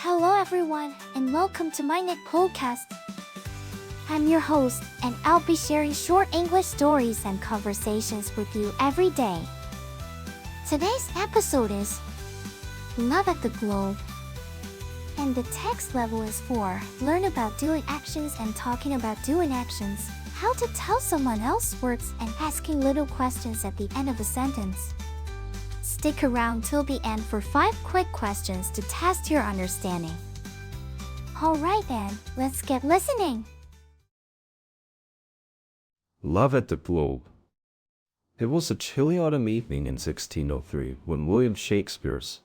Hello everyone, and welcome to MyniQ podcast. I'm your host, and I'll be sharing short English stories and conversations with you every day. Today's episode is Love at the Globe. And the text level is 4. Learn about doing actions and talking about doing actions. How to tell someone else words and asking little questions at the end of a sentence. Stick around till the end for 5 quick questions to test your understanding. Alright then, let's get listening. Love at the Globe. It was a chilly autumn evening in 1603 when William Shakespeare's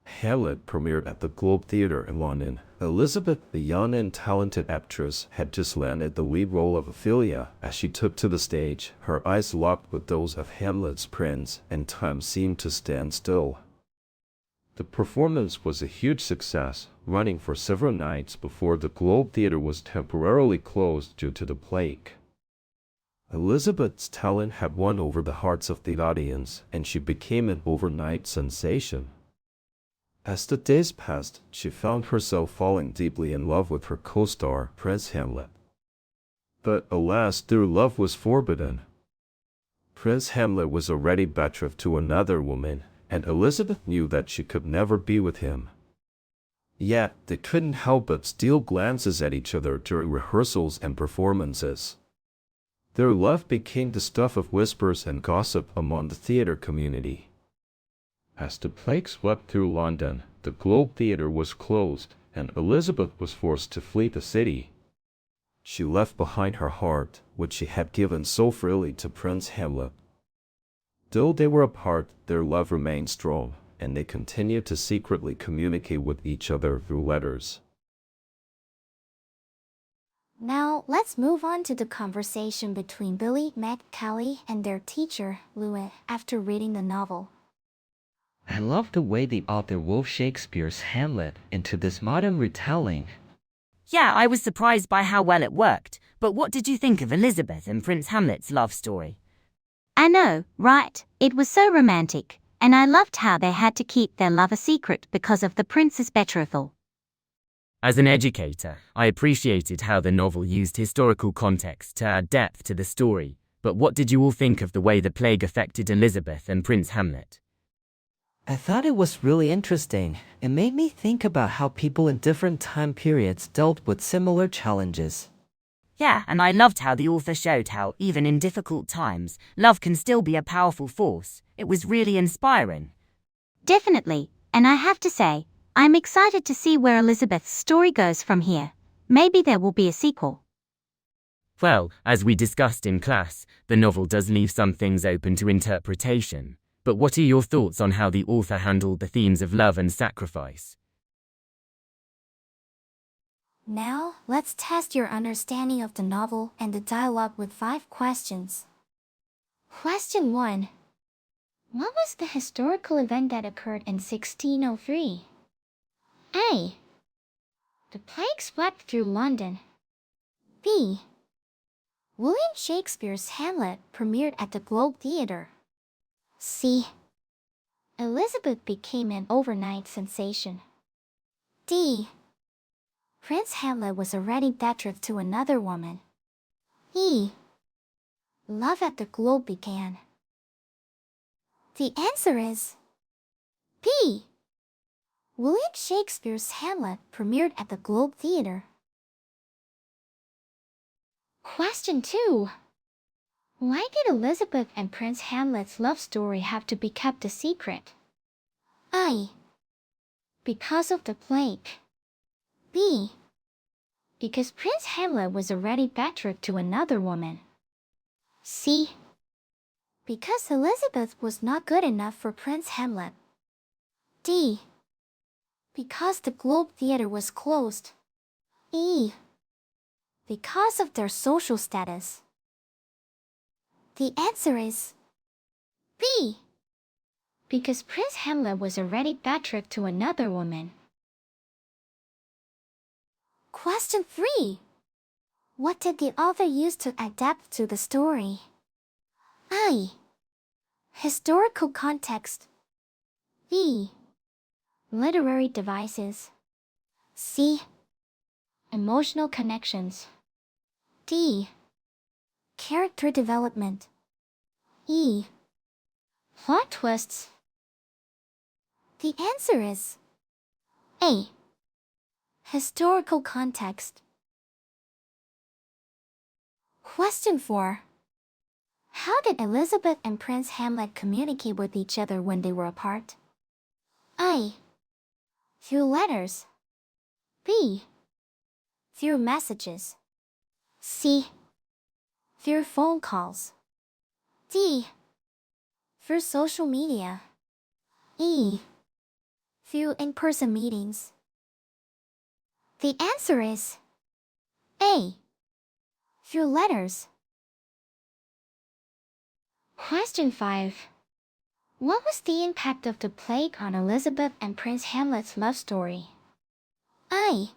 Hamlet premiered at the Globe Theatre in London. Elizabeth, the young and talented actress, had just landed the lead role of Ophelia. As she took to the stage, her eyes locked with those of Hamlet's prince, and time seemed to stand still. The performance was a huge success, running for several nights before the Globe Theatre was temporarily closed due to the plague. Elizabeth's talent had won over the hearts of the audience, and she became an overnight sensation. As the days passed, she found herself falling deeply in love with her co-star, Prince Hamlet. But alas, their love was forbidden. Prince Hamlet was already betrothed to another woman, and Elizabeth knew that she could never be with him. Yet, they couldn't help but steal glances at each other during rehearsals and performances. Their love became the stuff of whispers and gossip among the theater community. As the plague swept through London, the Globe Theatre was closed, and Elizabeth was forced to flee the city. She left behind her heart, which she had given so freely to Prince Hamlet. Though they were apart, their love remained strong, and they continued to secretly communicate with each other through letters. Now, let's move on to the conversation between Billy, Meg, Callie, and their teacher, Louis, after reading the novel. I love the way the author wove Shakespeare's Hamlet into this modern retelling. Yeah, I was surprised by how well it worked, but what did you think of Elizabeth and Prince Hamlet's love story? I know, right? It was so romantic, and I loved how they had to keep their love a secret because of the prince's betrothal. As an educator, I appreciated how the novel used historical context to add depth to the story, but what did you all think of the way the plague affected Elizabeth and Prince Hamlet? I thought it was really interesting. It made me think about how people in different time periods dealt with similar challenges. Yeah, and I loved how the author showed how, even in difficult times, love can still be a powerful force. It was really inspiring. Definitely, and I have to say, I'm excited to see where Elizabeth's story goes from here. Maybe there will be a sequel. Well, as we discussed in class, the novel does leave some things open to interpretation. But what are your thoughts on how the author handled the themes of love and sacrifice? Now, let's test your understanding of the novel and the dialogue with 5 questions. Question 1. What was the historical event that occurred in 1603? A. The plague swept through London. B. William Shakespeare's Hamlet premiered at the Globe Theatre. C. Elizabeth became an overnight sensation. D. Prince Hamlet was already betrothed to another woman. E. Love at the Globe began. The answer is B. William Shakespeare's Hamlet premiered at the Globe Theatre. Question 2. Why did Elizabeth and Prince Hamlet's love story have to be kept a secret? A. Because of the plague. B. Because Prince Hamlet was already betrothed to another woman. C. Because Elizabeth was not good enough for Prince Hamlet. D. Because the Globe Theatre was closed. E. Because of their social status. The answer is B. Because Prince Hamlet was already betrothed to another woman. Question 3. What did the author use to adapt to the story? A. Historical context. B. Literary devices. C. Emotional connections. D. Character development. E. Plot twists. The answer is A. Historical context. Question 4. How did Elizabeth and Prince Hamlet communicate with each other when they were apart? A. Through letters. B. Through messages. C. Through phone calls. D. Through social media. E. Through in-person meetings. The answer is A. Through letters. Question 5. What was the impact of the plague on Elizabeth and Prince Hamlet's love story? A.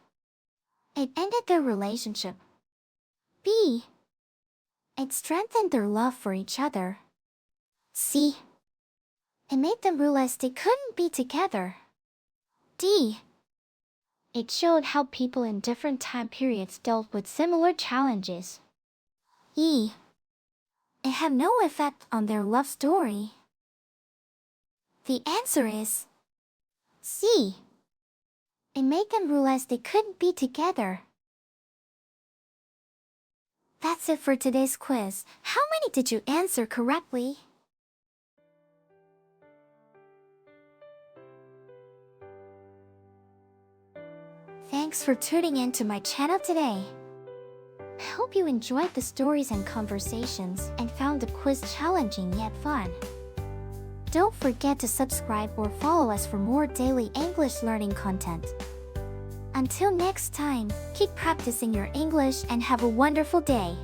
It ended their relationship. B. It strengthened their love for each other. C. It made them realize they couldn't be together. D. It showed how people in different time periods dealt with similar challenges. E. It had no effect on their love story. The answer is C. It made them realize they couldn't be together. That's it for today's quiz. How many did you answer correctly? Thanks for tuning in to my channel today. I hope you enjoyed the stories and conversations and found the quiz challenging yet fun. Don't forget to subscribe or follow us for more daily English learning content. Until next time, keep practicing your English and have a wonderful day.